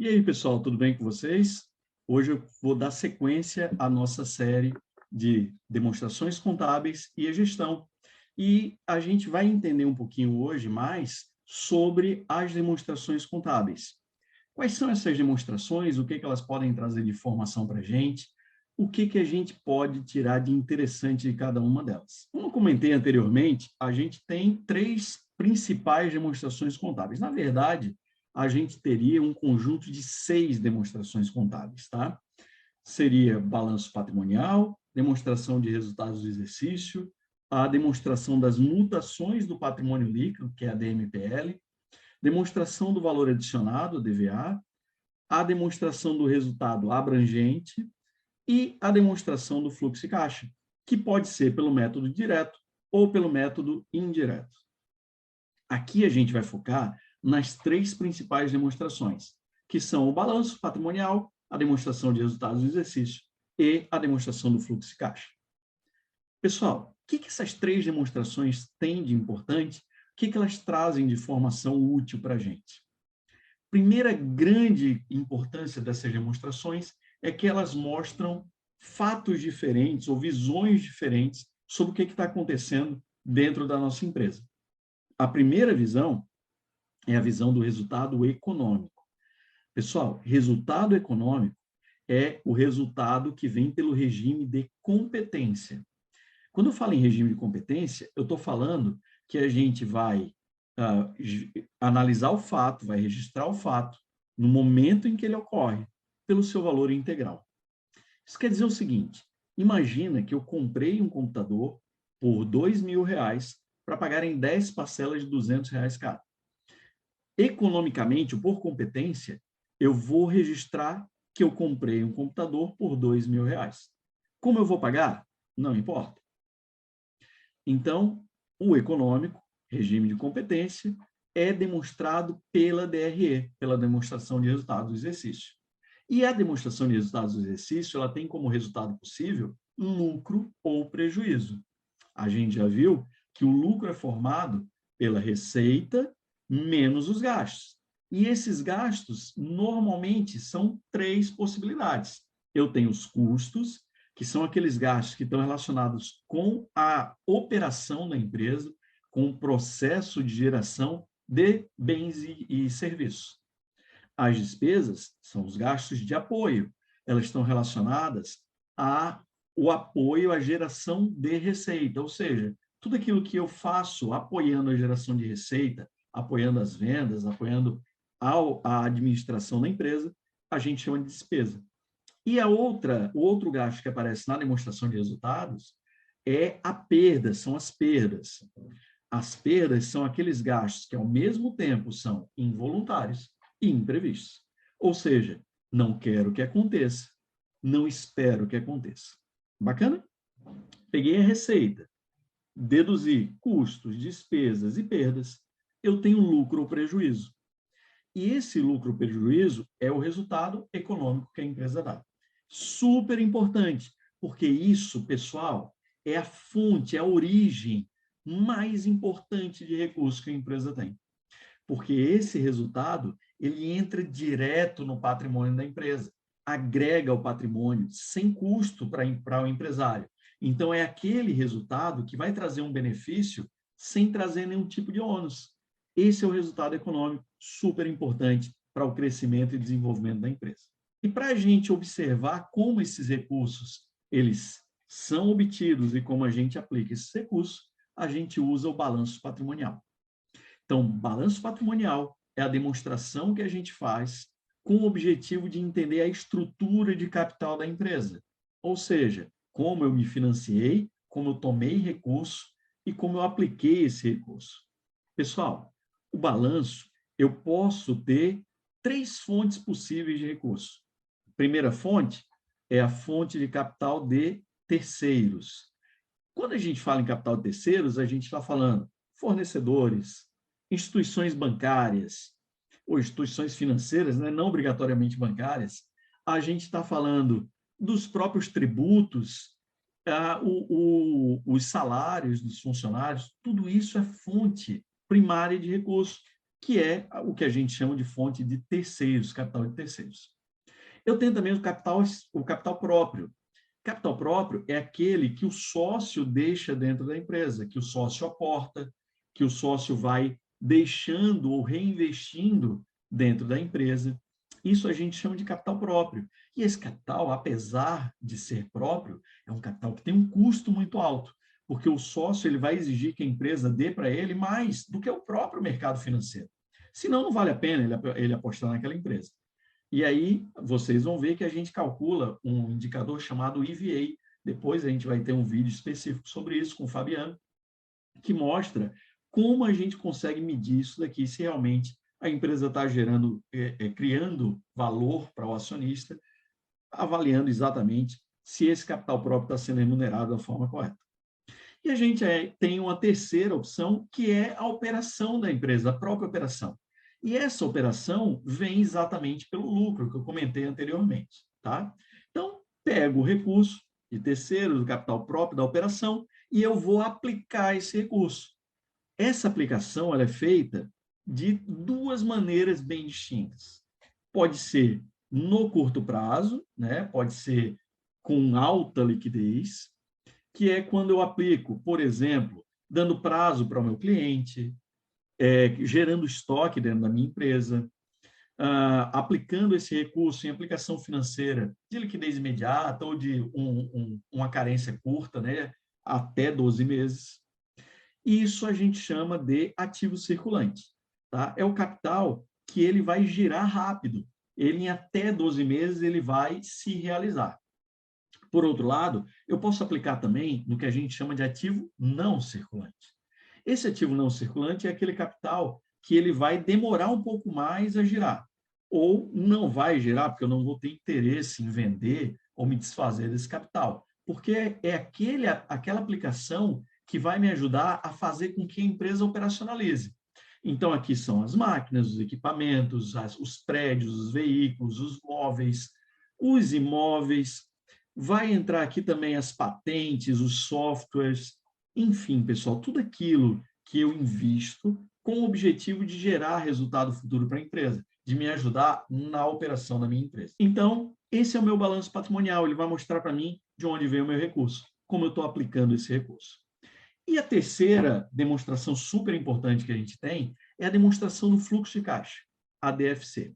E aí, pessoal, tudo bem com vocês? Hoje eu vou dar sequência à nossa série de demonstrações contábeis e a gestão. E a gente vai entender um pouquinho hoje mais sobre as demonstrações contábeis. Quais são essas demonstrações? O que elas podem trazer de informação para a gente? O que a gente pode tirar de interessante de cada uma delas? Como eu comentei anteriormente, a gente tem três principais demonstrações contábeis. Na verdade, a gente teria um conjunto de 6 demonstrações contábeis, tá? Seria balanço patrimonial, demonstração de resultados do exercício, a demonstração das mutações do patrimônio líquido, que é a DMPL, demonstração do valor adicionado, DVA, a demonstração do resultado abrangente e a demonstração do fluxo de caixa, que pode ser pelo método direto ou pelo método indireto. Aqui a gente vai focar nas três principais demonstrações, que são o balanço patrimonial, a demonstração de resultados do exercício e a demonstração do fluxo de caixa. Pessoal, o que essas três demonstrações têm de importante? O que elas trazem de informação útil para a gente? Primeira grande importância dessas demonstrações é que elas mostram fatos diferentes ou visões diferentes sobre o que está acontecendo dentro da nossa empresa. A primeira visão é a visão do resultado econômico. Pessoal, resultado econômico é o resultado que vem pelo regime de competência. Quando eu falo em regime de competência, eu estou falando que a gente vai analisar o fato, vai registrar o fato no momento em que ele ocorre, pelo seu valor integral. Isso quer dizer o seguinte, imagina que eu comprei um computador por R$ 2.000 para pagar em 10 parcelas de R$ 200 cada. Economicamente, ou por competência, eu vou registrar que eu comprei um computador por R$ 2.000. Como eu vou pagar? Não importa. Então, o econômico, regime de competência, é demonstrado pela DRE, pela demonstração de resultados do exercício. E a demonstração de resultados do exercício, ela tem como resultado possível lucro ou prejuízo. A gente já viu que o lucro é formado pela receita menos os gastos. E esses gastos, normalmente, são três possibilidades. Eu tenho os custos, que são aqueles gastos que estão relacionados com a operação da empresa, com o processo de geração de bens e serviços. As despesas são os gastos de apoio. Elas estão relacionadas ao apoio à geração de receita, ou seja, tudo aquilo que eu faço apoiando a geração de receita, apoiando as vendas, apoiando a administração da empresa, a gente chama de despesa. E o outro gasto que aparece na demonstração de resultados é a perda, são as perdas. As perdas são aqueles gastos que, ao mesmo tempo, são involuntários e imprevistos. Ou seja, não quero que aconteça, não espero que aconteça. Bacana? Peguei a receita, deduzi custos, despesas e perdas, eu tenho lucro ou prejuízo. E esse lucro ou prejuízo é o resultado econômico que a empresa dá. Super importante, porque isso, pessoal, é a fonte, é a origem mais importante de recursos que a empresa tem. Porque esse resultado, ele entra direto no patrimônio da empresa, agrega ao patrimônio sem custo para o empresário. Então, é aquele resultado que vai trazer um benefício sem trazer nenhum tipo de ônus. Esse é o resultado econômico super importante para o crescimento e desenvolvimento da empresa. E para a gente observar como esses recursos eles são obtidos e como a gente aplica esses recursos, a gente usa o balanço patrimonial. Então, balanço patrimonial é a demonstração que a gente faz com o objetivo de entender a estrutura de capital da empresa. Ou seja, como eu me financiei, como eu tomei recurso e como eu apliquei esse recurso. Pessoal, o balanço, eu posso ter três fontes possíveis de recurso. Primeira fonte é a fonte de capital de terceiros. Quando a gente fala em capital de terceiros, a gente está falando fornecedores, instituições bancárias ou instituições financeiras, né, não obrigatoriamente bancárias. A gente está falando dos próprios tributos, os salários dos funcionários, tudo isso é fonte primária de recursos. que é o que a gente chama de fonte de terceiros, capital de terceiros. Eu tenho também o capital próprio. Capital próprio é aquele que o sócio deixa dentro da empresa, que o sócio aporta, que o sócio vai deixando ou reinvestindo dentro da empresa. Isso a gente chama de capital próprio. E esse capital, apesar de ser próprio, é um capital que tem um custo muito alto, porque o sócio ele vai exigir que a empresa dê para ele mais do que o próprio mercado financeiro. Senão, não vale a pena ele apostar naquela empresa. E aí, vocês vão ver que a gente calcula um indicador chamado EVA. Depois a gente vai ter um vídeo específico sobre isso com o Fabiano, que mostra como a gente consegue medir isso daqui, se realmente a empresa está criando valor para o acionista, avaliando exatamente se esse capital próprio está sendo remunerado da forma correta. E a gente tem uma terceira opção, que é a operação da empresa, a própria operação. E essa operação vem exatamente pelo lucro, que eu comentei anteriormente. Tá? Então, pego o recurso de terceiro, do capital próprio da operação, e eu vou aplicar esse recurso. Essa aplicação ela é feita de duas maneiras bem distintas. Pode ser no curto prazo, né? Pode ser com alta liquidez, que é quando eu aplico, por exemplo, dando prazo para o meu cliente, gerando estoque dentro da minha empresa, aplicando esse recurso em aplicação financeira de liquidez imediata ou de uma carência curta, né, até 12 meses. Isso a gente chama de ativo circulante. Tá? É o capital que ele vai girar rápido. Ele, em até 12 meses, ele vai se realizar. Por outro lado, eu posso aplicar também no que a gente chama de ativo não circulante. Esse ativo não circulante é aquele capital que ele vai demorar um pouco mais a girar, ou não vai girar, porque eu não vou ter interesse em vender ou me desfazer desse capital, porque é aquela aplicação que vai me ajudar a fazer com que a empresa operacionalize. Então, aqui são as máquinas, os equipamentos, os prédios, os veículos, os móveis, os imóveis. Vai entrar aqui também as patentes, os softwares, enfim, pessoal, tudo aquilo que eu invisto com o objetivo de gerar resultado futuro para a empresa, de me ajudar na operação da minha empresa. Então, esse é o meu balanço patrimonial, ele vai mostrar para mim de onde veio o meu recurso, como eu estou aplicando esse recurso. E a terceira demonstração super importante que a gente tem é a demonstração do fluxo de caixa, a DFC.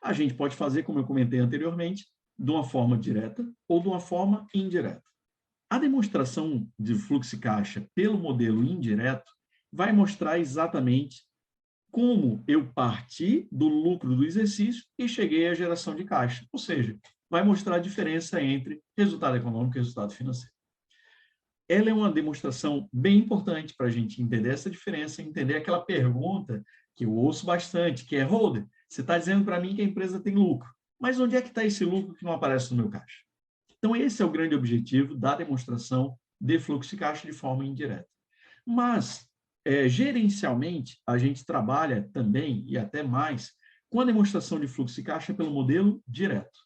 A gente pode fazer, como eu comentei anteriormente, de uma forma direta ou de uma forma indireta. A demonstração de fluxo de caixa pelo modelo indireto vai mostrar exatamente como eu parti do lucro do exercício e cheguei à geração de caixa. Ou seja, vai mostrar a diferença entre resultado econômico e resultado financeiro. Ela é uma demonstração bem importante para a gente entender essa diferença, entender aquela pergunta que eu ouço bastante, que é, Holder, você está dizendo para mim que a empresa tem lucro, mas onde é que está esse lucro que não aparece no meu caixa? Então, esse é o grande objetivo da demonstração de fluxo de caixa de forma indireta. Mas, gerencialmente, a gente trabalha também, e até mais, com a demonstração de fluxo de caixa pelo modelo direto.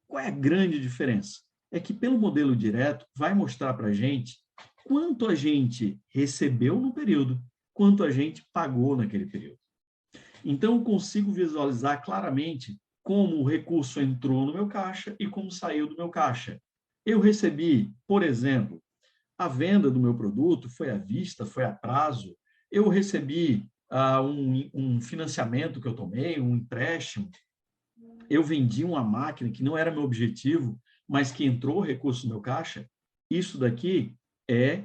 Qual é a grande diferença? É que pelo modelo direto vai mostrar para a gente quanto a gente recebeu no período, quanto a gente pagou naquele período. Então, eu consigo visualizar claramente como o recurso entrou no meu caixa e como saiu do meu caixa. Eu recebi, por exemplo, a venda do meu produto, foi à vista, foi a prazo, eu recebi um financiamento que eu tomei, um empréstimo, eu vendi uma máquina que não era meu objetivo, mas que entrou recurso no meu caixa, isso daqui é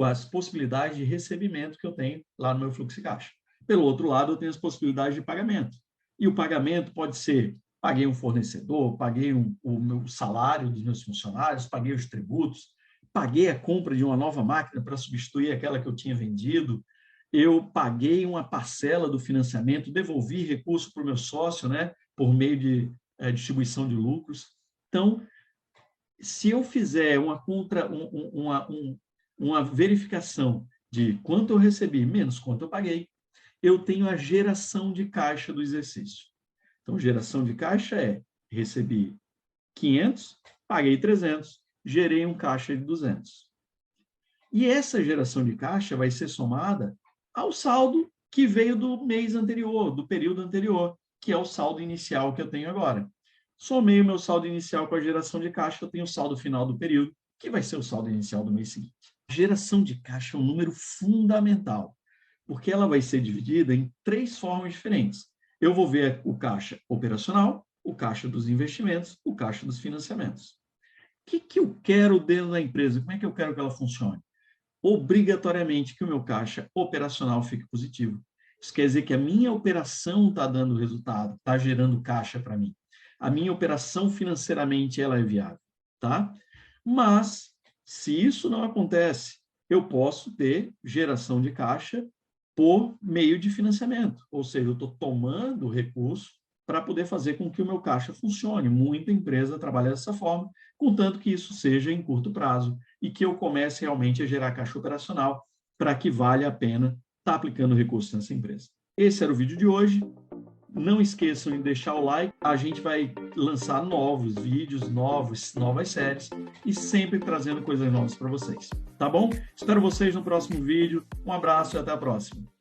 as possibilidades de recebimento que eu tenho lá no meu fluxo de caixa. Pelo outro lado, eu tenho as possibilidades de pagamento. E o pagamento pode ser, paguei um fornecedor, paguei o meu salário dos meus funcionários, paguei os tributos, paguei a compra de uma nova máquina para substituir aquela que eu tinha vendido, eu paguei uma parcela do financiamento, devolvi recurso para o meu sócio, né, por meio de distribuição de lucros. Então, se eu fizer uma verificação de quanto eu recebi menos quanto eu paguei, eu tenho a geração de caixa do exercício. Então, geração de caixa é, recebi 500, paguei 300, gerei um caixa de 200. E essa geração de caixa vai ser somada ao saldo que veio do mês anterior, do período anterior, que é o saldo inicial que eu tenho agora. Somei o meu saldo inicial com a geração de caixa, eu tenho o saldo final do período, que vai ser o saldo inicial do mês seguinte. A geração de caixa é um número fundamental, porque ela vai ser dividida em 3 formas diferentes. Eu vou ver o caixa operacional, o caixa dos investimentos, o caixa dos financiamentos. O que eu quero dentro da empresa? Como é que eu quero que ela funcione? Obrigatoriamente que o meu caixa operacional fique positivo. Isso quer dizer que a minha operação está dando resultado, está gerando caixa para mim. A minha operação financeiramente ela é viável, tá? Mas, se isso não acontece, eu posso ter geração de caixa por meio de financiamento, ou seja, eu estou tomando recurso para poder fazer com que o meu caixa funcione. Muita empresa trabalha dessa forma, contanto que isso seja em curto prazo e que eu comece realmente a gerar caixa operacional para que valha a pena estar aplicando recursos nessa empresa. Esse era o vídeo de hoje. Não esqueçam de deixar o like. A gente vai lançar novos vídeos, novas séries e sempre trazendo coisas novas para vocês. Tá bom? Espero vocês no próximo vídeo. Um abraço e até a próxima.